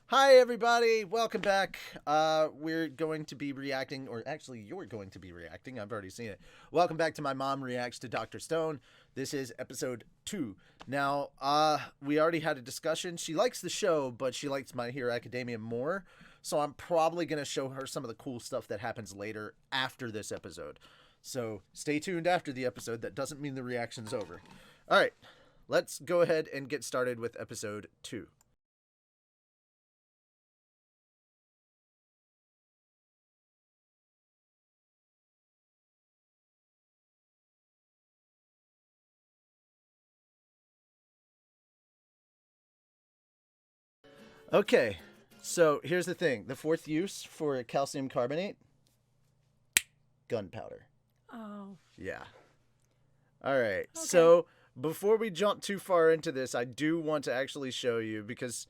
Hi, everybody. Welcome back. We're going to be reacting, or actually, you're going to be reacting. I've already seen it. Welcome back to My Mom Reacts to Dr. Stone. This is episode 2. Now, we already had a discussion. She likes the show, but she likes My Hero Academia more. So I'm probably going to show her some of the cool stuff that happens later after this episode. So stay tuned after the episode. That doesn't mean the reaction's over. All right, let's go ahead and get started with episode 2. Okay, so here's the thing. The fourth use for calcium carbonate, gunpowder. Oh, Yeah. All right. Okay. So before we jump too far into this, I do want to actually show you because,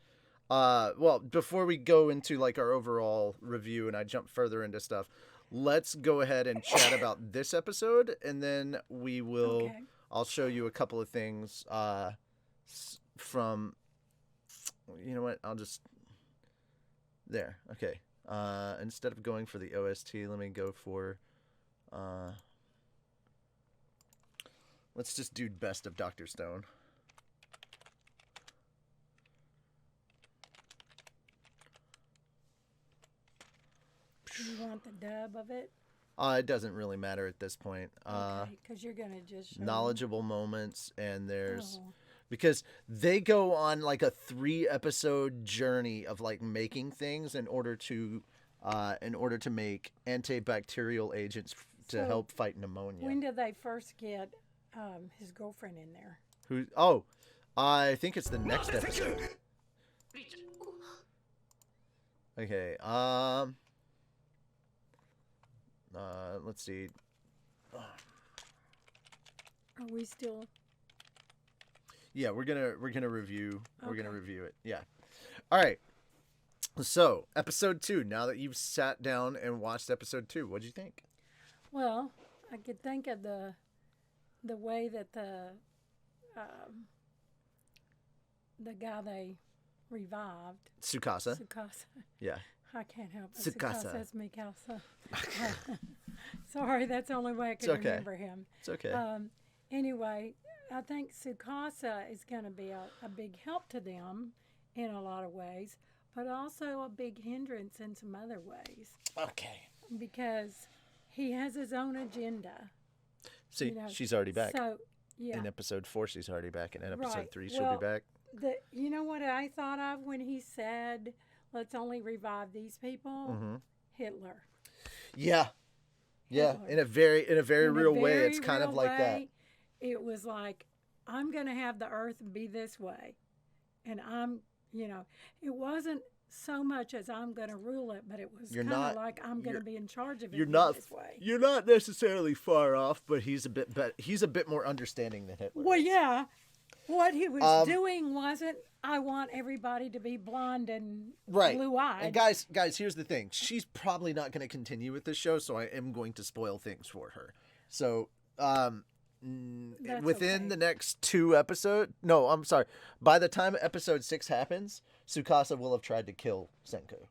well, before we go into like our overall review and I jump further into stuff, let's go ahead and chat about this episode, and then we will. okay. I'll show you a couple of things from. You know what? I'll just there. Okay. Instead of going for the OST, let me go for. Let's just do best of Dr. Stone. Do you want the dub of it? It doesn't really matter at this point. Okay, because you're gonna just show Knowledgeable moments, and there's Oh, because they go on like a 3-episode journey of like making things in order to make antibacterial agents to So, help fight pneumonia. when did they first get his girlfriend in there? Who? Oh, I think it's the next episode. Okay. Let's see. Are we still? Yeah, we're gonna review. We're gonna Okay. review it. Yeah. All right. So, episode 2. Now that you've sat down and watched episode 2, what'd you think? Well, I could think of the way that the guy they revived, Tsukasa. Sukasa. Yeah. I can't help it. Tsukasa. Sukasa's Mikasa. Sorry, that's the only way I could okay. remember him. It's okay. Anyway, I think Sukasa is going to be a big help to them in a lot of ways, but also a big hindrance in some other ways Okay. because he has his own agenda. See, you know, she's already back. So, yeah. In episode 4, she's already back. And in episode Right. 3, she'll Well, be back. You know what I thought of when he said, let's only revive these people? Mm-hmm. Hitler. Yeah. Yeah. Hitler. In a very In a real way, very it's kind of real like that. way, it was like, I'm going to have the earth be this way. And it wasn't so much as I'm going to rule it, but it was You're kind of not- like I'm going to you're- be in charge of it You're in not this way. you're not necessarily far off, but he's a bit more understanding than Hitler. Well, is. yeah. What he was doing wasn't, I want everybody to be blonde and Right. blue-eyed. And guys, here's the thing. She's probably not going to continue with this show, so I am going to spoil things for her. So, within okay. the next 2 episodes, no, I'm sorry. By the time episode 6 happens, Tsukasa will have tried to kill Senku.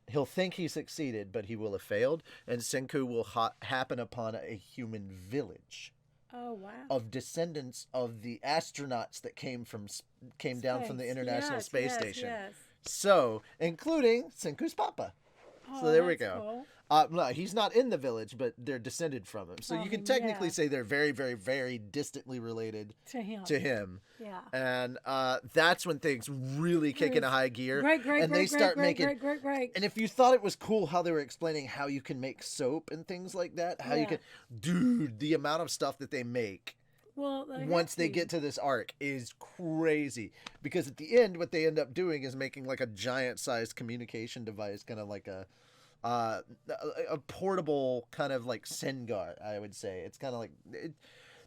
He'll think he succeeded, but he will have failed, and Senku will happen upon a human village Oh, wow. of descendants of the astronauts that came down from the Space. International Yes, Space yes, Station. yes. So, including Senku's papa. Oh, So there we that's go. cool. No, he's not in the village, but they're descended from him. So you can From him, technically yeah. say they're very distantly related To him. to him. Yeah. And that's when things really kick into high gear. Great, and they start making. great. And if you thought it was cool how they were explaining how you can make soap and things like that, how you Yeah. can, dude, the amount of stuff that they make Well, once they get to this arc is crazy, because at the end what they end up doing is making like a giant sized communication device, kind of like a portable kind of like Sengar, I would say. It's kind of like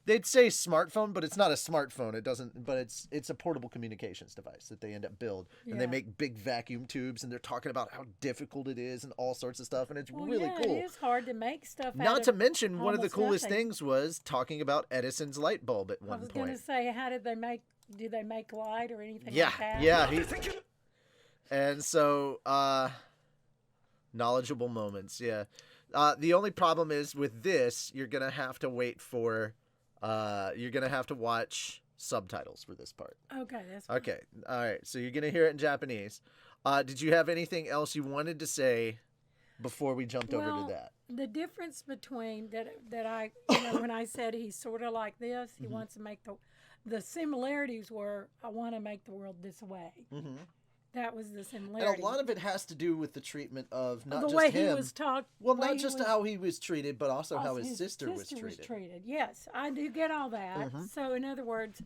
they'd say smartphone, but it's not a smartphone. It doesn't, but it's a portable communications device that they end up build, and they Yeah. make big vacuum tubes, and they're talking about how difficult it is and all sorts of stuff, and it's Well, really yeah, cool. It is hard to make stuff. Not out to of mention, one of the almost coolest nothing. things was talking about Edison's light bulb at I one was point. going to say, how did they make? Do they make light or anything Yeah, like that? yeah. And so, knowledgeable moments, yeah. The only problem is with this, you're gonna have to wait for, you're gonna have to watch subtitles for this part. Okay, that's fine. Okay, all right. So you're gonna hear it in Japanese. Did you have anything else you wanted to say before we jumped over to that? The difference between that I, when I said he's sort of like this, he wants to make the similarities were, I want to make the world this way. Mm-hmm. That was the similarity. And a lot of it has to do with the treatment of not the just way him. He was talked. Well, not just how he was treated, but also how his sister was treated. Yes, I do get all that. Mm-hmm. So, in other words,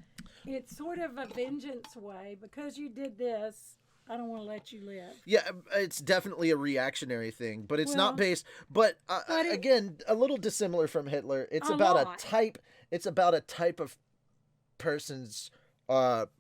it's sort of a vengeance way. Because you did this, I don't want to let you live. Yeah, it's definitely a reactionary thing, but it's not based. But again, a little dissimilar from Hitler. It's about a type. It's about a type of person's.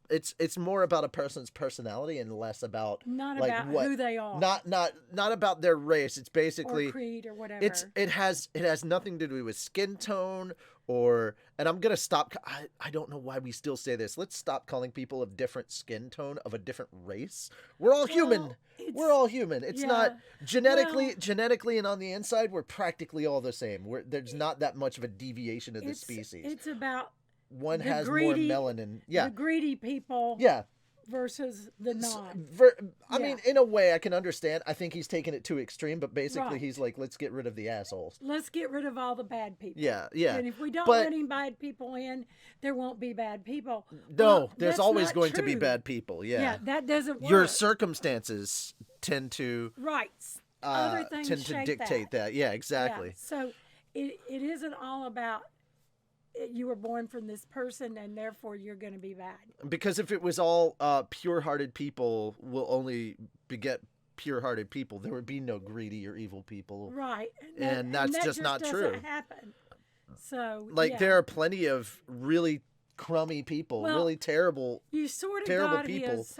It's more about a person's personality and less about about who they are. Not about their race. It's basically or creed or whatever. It has nothing to do with skin tone and I'm gonna stop. I don't know why we still say this. Let's stop calling people of different skin tone of a different race. We're all human. We're all human. It's not genetically and on the inside we're practically all the same. There's not that much of a deviation of the species. It's about one has more melanin. Yeah. The greedy people. Yeah. Versus the non. I mean, in a way, I can understand. I think he's taken it too extreme, but basically he's like, let's get rid of the assholes. Let's get rid of all the bad people. Yeah. And if we don't let any bad people in, there won't be bad people. No, there's always going to be bad people. Yeah. Yeah, that doesn't work. Your circumstances tend to... Right. Other things tend to dictate that. Yeah, exactly. Yeah. So it isn't all about... you were born from this person and therefore you're going to be bad. Because if it was all pure-hearted people will only beget pure-hearted people, there would be no greedy or evil people. Right. And that's just not true. Doesn't happen. So, there are plenty of really crummy people, really terrible, you sort of terrible got people his,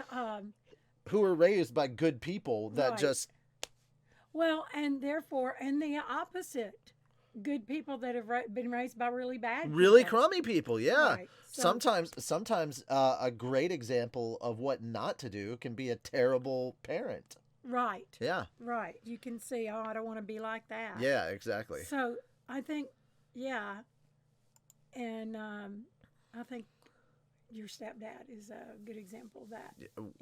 who were raised by good people that just... Well, and therefore, and the opposite. Good people that have been raised by really bad people. Really crummy people, yeah. Right. So, sometimes a great example of what not to do can be a terrible parent. Right. Yeah. Right. You can see, I don't want to be like that. Yeah, exactly. So I think, and I think your stepdad is a good example of that.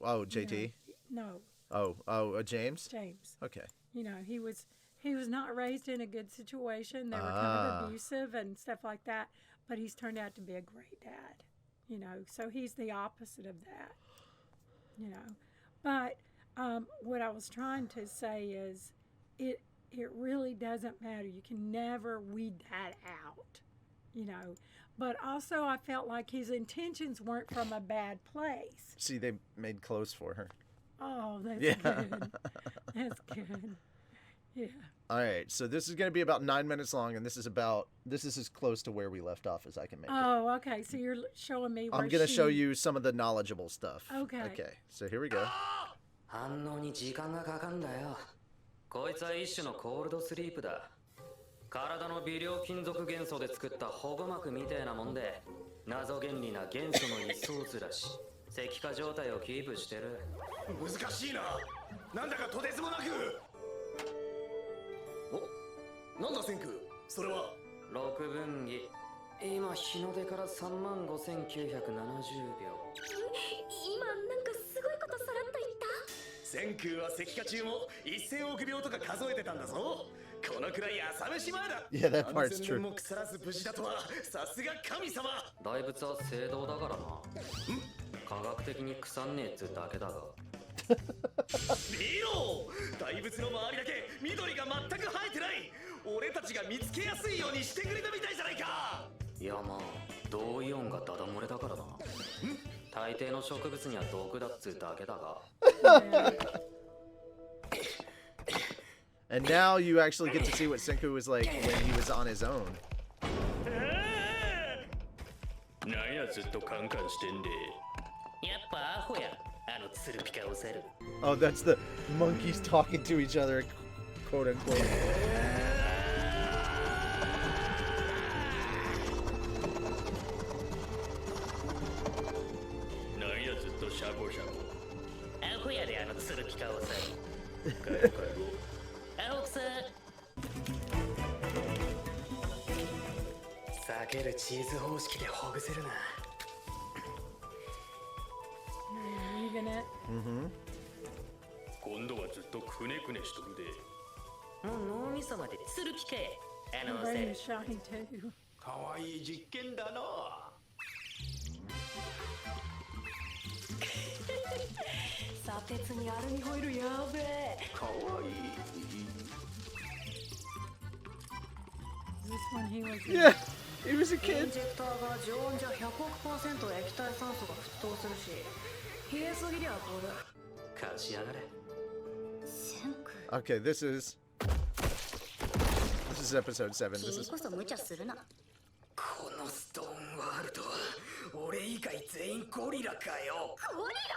Oh, JT? No. Oh, James? James. Okay. He was not raised in a good situation. They were kind of abusive and stuff like that. But he's turned out to be a great dad. So he's the opposite of that. But what I was trying to say is it really doesn't matter. You can never weed that out. But also I felt like his intentions weren't from a bad place. See, they made clothes for her. Oh, that's good. That's good. Yeah. All right, so this is going to be about 9 minutes long, and this is as close to where we left off as I can make it. Oh, okay. So you're showing me where I'm going to show you some of the knowledgeable stuff. Okay. Okay, so here we go. 反応に時間がかかんだよ。こいつは一種のコールドスリープだ。体の微量金属元素で作った保護膜みたいなもんで、謎原理な元素の一層ずらし、石化状態をキープしてる。難しいな。なんだかとてつもなく。お、なんだ千空。それは。6分儀。今日の出から35970秒。今なんかすごいことさらっと言った。千空は石化中も1000億秒とか数えてたんだぞ。このくらい朝飯前だ。Yeah, that part's true. も腐らず無事だとはさすが神様。大仏は聖堂だからな。科学的に腐んねえっつうだけだが。見ろ、大仏の周りだけ緑が全く生えてない。俺たちが見つけやすいようにしてくれたみたいじゃないか。いやまあ同イオンがダダ漏れだからな。大抵の植物には毒だっつうだけだが。And now you actually get to see what Senku was like when he was on his own. なんやずっとカンカンしてんで。やっぱアホや。あのツルピカお猿。Oh, that's the monkeys talking to each other, quote unquote. なんやずっとシャボシャボ。アホやであのツルピき倒せ。帰ろう帰ろう。奥さん。避けるチーズ方式でほぐせるな。Leaving it. 今度はずっとくねくねしとるで。もう脳みそまでする気かい。My brain is shiny too. かわいい実験だな。砂鉄にアルミホイルやべえ。かわいい。Is this when he was? Yeah, he was a イン kid. ジェクターが常温じゃ100億%液体酸素が沸騰するし、冷えすぎりゃこれ。勝ち上がれ。シュンク Okay, this is episode 7. This 君 is こそ無茶するな。このストーンワールドは俺以外全員ゴリラかよ。ゴリラ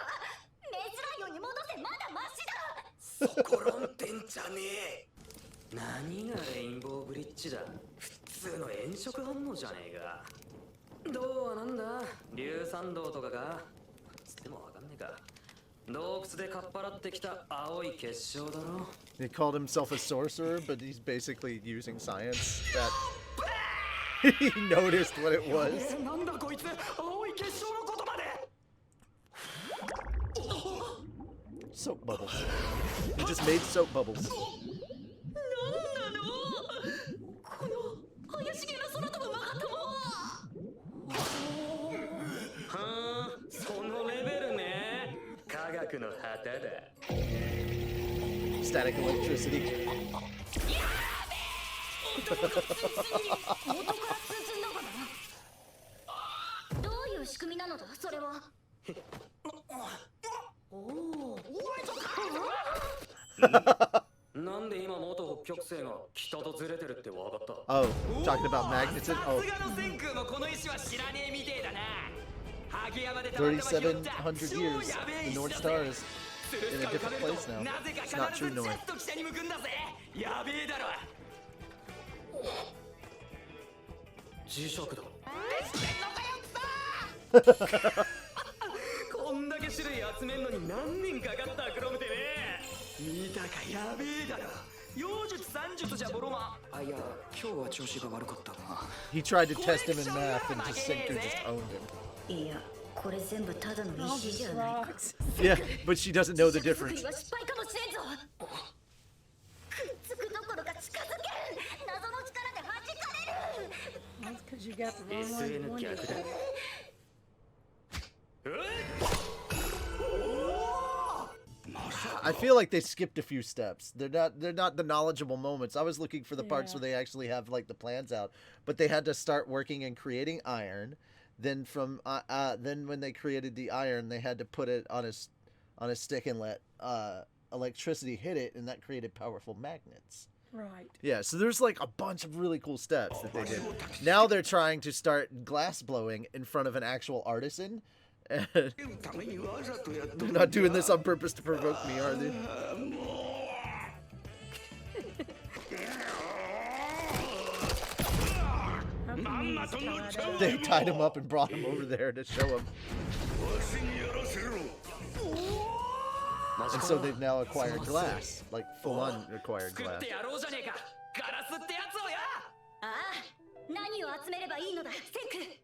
メスライオンに戻せ、まだマシだ。そこ論点じゃねえ。何がレインボーブリッジだ。普通の炎色反応じゃねえか。銅はなんだ、硫酸銅とかか。つってもわかんねえか。洞窟でかっぱらってきた青い結晶だろ。 he called himself a sorcerer, but he's basically using science that he noticed what it was. なんだこいつ、青い結晶のことまで。 Soap bubbles. He just made soap bubbles. なんなのこの怪しげな空飛ぶマガタモ。はあ、そのレベルね。科学の旗だ。 Static electricity. 元から通知だから。どういう仕組みなのだそれは。なんで今元北極星が北とずれてるってわかった。 Oh, talking about magnetism. さ Oh, すがの千空もこの石は知らねえみてえだな。萩山でたまたま拾った3,700 years. 超やべえ The 石 North だ Star ぜ。 is スル in ス a カ浮か different べる place と now. なぜか It's not 必 true ずジャ north. スト北に向くんだぜ。やべえだろ。磁石だ。こんだけ種類集めんのに何年かかったクロムてね。見たかやべえだろ。妖術算術じゃボロマ。あ、いや、今日は調子が悪かったな。 He tried to test him in math, and just Sinker just owned him. いや、これ全部ただの All 石 just じゃないか。 rocks. Yeah, but she doesn't know the 作 difference. りは失敗かもしれんぞ。くっつくどころか近づける。謎の力で弾かれる。 That's because you got the wrong SN one. 逆だ。 I feel like they skipped a few steps. They're not the knowledgeable moments. I was looking for the parts Yeah. where they actually have like the plans out, but they had to start working and creating iron. Then then when they created the iron, they had to put it on a stick and let electricity hit it, and that created powerful magnets. Right. Yeah, so there's like a bunch of really cool steps that they did. Now they're trying to start glass blowing in front of an actual artisan. And they're not doing this on purpose to provoke me, are they? How come he's tied up? They tied him up and brought him over there to show him. And so they've now acquired glass, like full-on acquired 作 glass. ってやろうじゃねえか。ガラスってやつをや。ああ、何を集めればいいのだ、センク。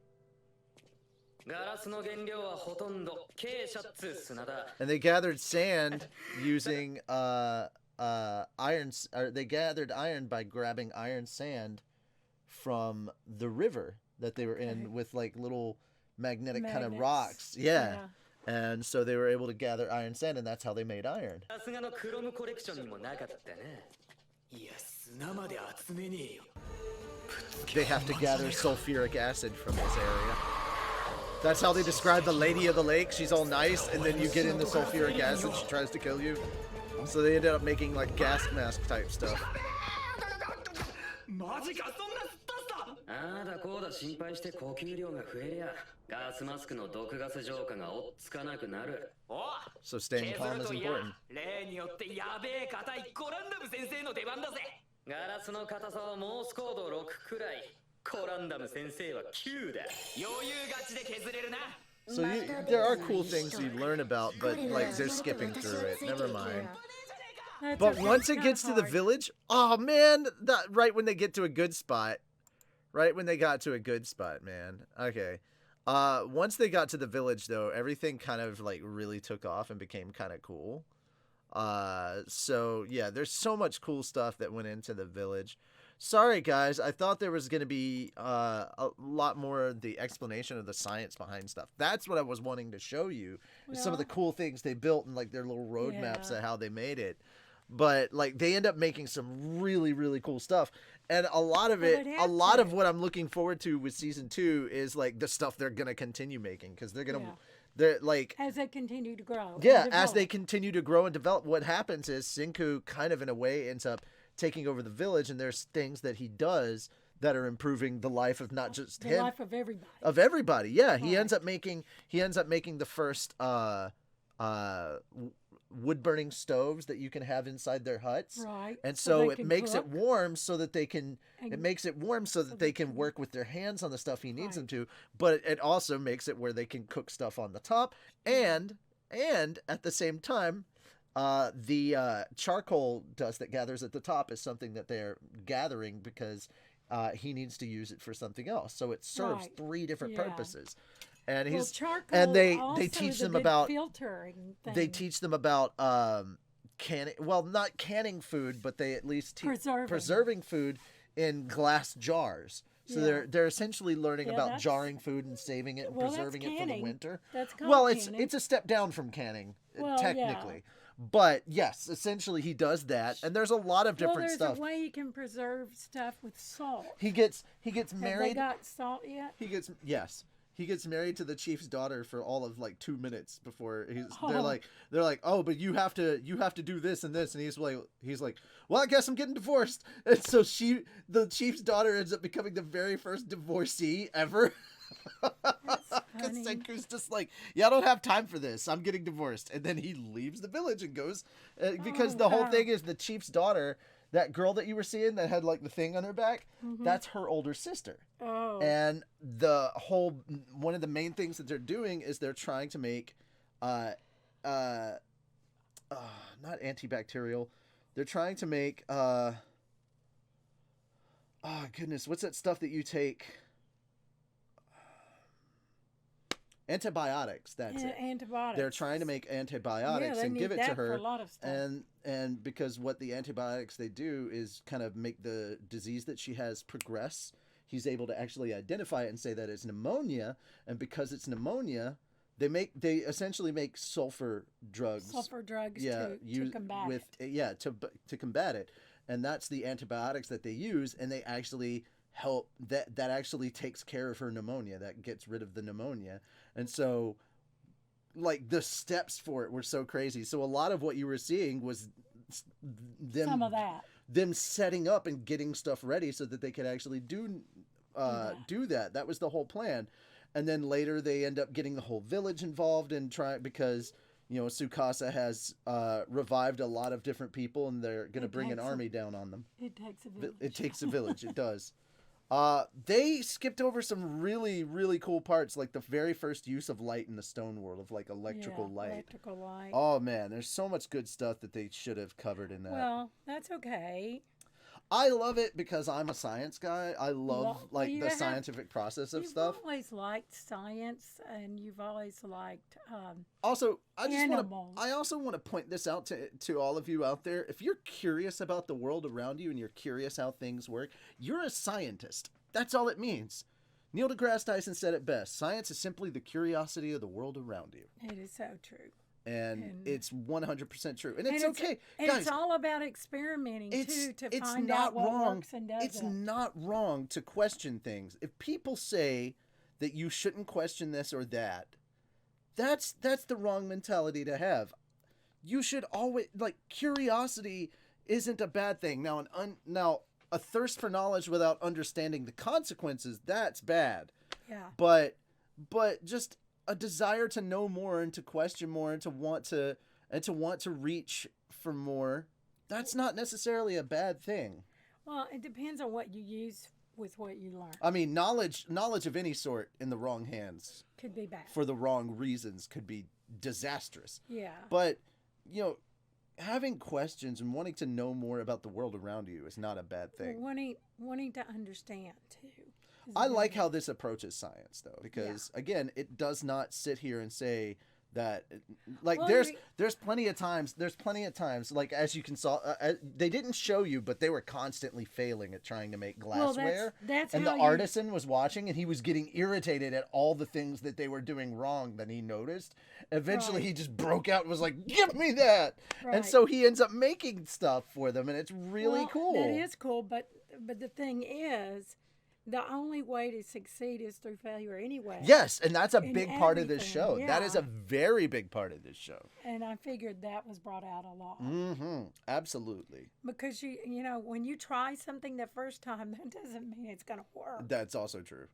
ガラスの原料はほとんど軽シャツ砂だ。 And they gathered sand using iron. Or they gathered iron by grabbing iron sand from the river that they were in with like little magnetic kind of Magnets. rocks. Yeah. And so they were able to gather iron sand, and that's how they made iron. さすがのクロムコレクションにもなかったね。いや、砂まで集めねえよ。 They have to gather sulfuric acid from this area. That's how they describe the Lady of the Lake. She's all nice, and then you get in the sulfuric acid, she tries to kill you. So they ended up making like gas mask type stuff. マジか、そんなすったすた。ああだこうだ心配して呼吸量が増えりゃガスマスクの毒ガス浄化が追っつかなくなる。お。 So staying 削 calm る is といや important. 例によってやべえ硬いコランダム先生の出番だぜ。ガラスの硬さはモースコード6くらい。コランダム先生は9だ。余裕勝ちで削れるな。So there are cool things you learn about, but like they're skipping through it. Never mind. That's But okay, once it's it kinda gets to the hard. village, oh man, right when they get to a good spot, right when they got to a good spot, man. Okay. Once they got to the village though, everything kind of like really took off and became kind of cool. So yeah, there's so much cool stuff that went into the village. Sorry guys, I thought there was going to be a lot more of the explanation of the science behind stuff. That's what I was wanting to show you. Is some of the Well, cool things they built and like their little roadmaps yeah. of how they made it. But like they end up making some really really cool stuff. And a lot of Well, it, they'd a have lot of to. what I'm looking forward to with season 2 is like the stuff they're going to continue making cuz they're going to Yeah. they're like As they continue to grow. and yeah, as they develop. continue to grow and develop, what happens is Senku kind of in a way ends up taking over the village, and there's things that he does that are improving the life of not just The him, life of everybody. of everybody. Yeah, he ends Right. up making the first wood burning stoves that you can have inside their huts. Right. And so so they it can makes it cook warm so that they can it and- makes it warm so that they they can can- work with their hands on the stuff he needs them Right. to, but it also makes it where they can cook stuff on the top and at the same time the charcoal dust that gathers at the top is something that they're gathering because he needs to use it for something else. So it serves Right. 3 different Yeah. purposes. And Well, he's charcoal and they also teach is a them good about filtering thing. they teach them about canning, well, not canning food, but they at least teach preserving food in glass jars. So Yeah. they're essentially learning Yeah, about that's- jarring food and saving it and Well, that's preserving it for the canning. winter. That's called Well, canning. it's a step down from canning, Well, technically. But yes, essentially he does that, and there's a lot of Well, different there's stuff. a way you can preserve stuff with salt. He gets Have they married. got salt yet? He gets married to the chief's daughter for all of like 2 minutes before he's. Oh. They're like, oh, but you have to do this and this, and he's like, well, I guess I'm getting divorced, and so the chief's daughter ends up becoming the very first divorcee ever. That's Because funny. Senku's just like, yeah, I don't have time for this. I'm getting divorced, and then he leaves the village and goes because Oh, the whole wow. thing is the chief's daughter. That girl that you were seeing that had like the thing on her back, that's her older sister. Oh. And one of the main things that they're doing is they're trying to make, not antibacterial. They're trying to make, oh goodness, what's that stuff that you take? Antibiotics. That's it. Antibiotics. They're trying to make antibiotics Yeah, they and give need it to that for her. a lot of stuff. And because what the antibiotics they do is kind of make the disease that she has progress. He's able to actually identify it and say that it's pneumonia, and because it's pneumonia, they essentially make sulfur drugs. Sulfur drugs to combat it. To combat it, and that's the antibiotics that they use, and they actually help that actually takes care of her pneumonia, that gets rid of the pneumonia. And so like the steps for it were so crazy. So a lot of what you were seeing was some of that. them setting up and getting stuff ready so that they could actually do that. That was the whole plan. And then later they end up getting the whole village involved and because Tsukasa has revived a lot of different people, and they're going to bring an army down on them. It takes a village. It takes a village. It does. They skipped over some really, really cool parts, like the very first use of light in the stone world, of like electrical light. Electrical light. Oh man, there's so much good stuff that they should have covered in that. Well, that's okay. I love it because I'm a science guy. I love Well, you the have- scientific process of You've stuff. always liked science, and you've always liked. Also, Animals. I also want to point this out to all of you out there. If you're curious about the world around you and you're curious how things work, you're a scientist. That's all it means. Neil deGrasse Tyson said it best. Science is simply the curiosity of the world around you. It is so true. And it's 100% true. And And it's okay. And Guys, it's all about experimenting too to it's find not out what wrong. works and doesn't. It's not wrong to question things. If people say that you shouldn't question this or that, that's the wrong mentality to have. You should always, like, curiosity isn't a bad thing. Now now a thirst for knowledge without understanding the consequences, that's bad. Yeah. But just a desire to know more and to question more and to want to reach for more, that's not necessarily a bad thing. Well, it depends on what you use with what you learn. I mean, knowledge of any sort in the wrong hands Could be bad. for the wrong reasons could be disastrous. Yeah. But, you know, having questions and wanting to know more about the world around you is not a bad thing. Wanting to understand too. I like how this approaches science, though, because again, it does not sit here and say that, like, Well, there's plenty of times, like, as you can saw, they didn't show you, but they were constantly failing at trying to make glassware. That's and how the artisan was watching, and he was getting irritated at all the things that they were doing wrong that he noticed. Eventually, Right. he just broke out and was like, "Give me that!" And Right. so he ends up making stuff for them, and it's really Well, cool. That is cool, but the thing is, the only way to succeed is through failure anyway. Yes, and that's a In big part of this everything, show. That is yeah. a very big part of this show. And I figured that was brought out a lot. Mm-hmm. Absolutely. Because you know, when you try something the first time, that doesn't mean it's going to work. That's also true.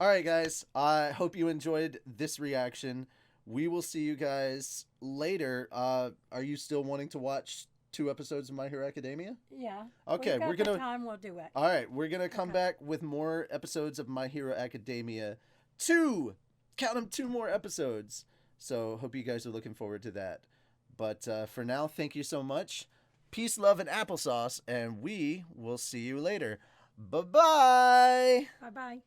All right, guys. I hope you enjoyed this reaction. We will see you guys later. Are you still wanting to watch 2 episodes of My Hero Academia? Yeah. Okay, We've got we're the gonna- time. We'll do it. All right, we're going to come Okay. back with more episodes of My Hero Academia. 2! Count them, 2 more episodes. So hope you guys are looking forward to that. But for now, thank you so much. Peace, love, and applesauce, and we will see you later. Bye-bye! Bye bye.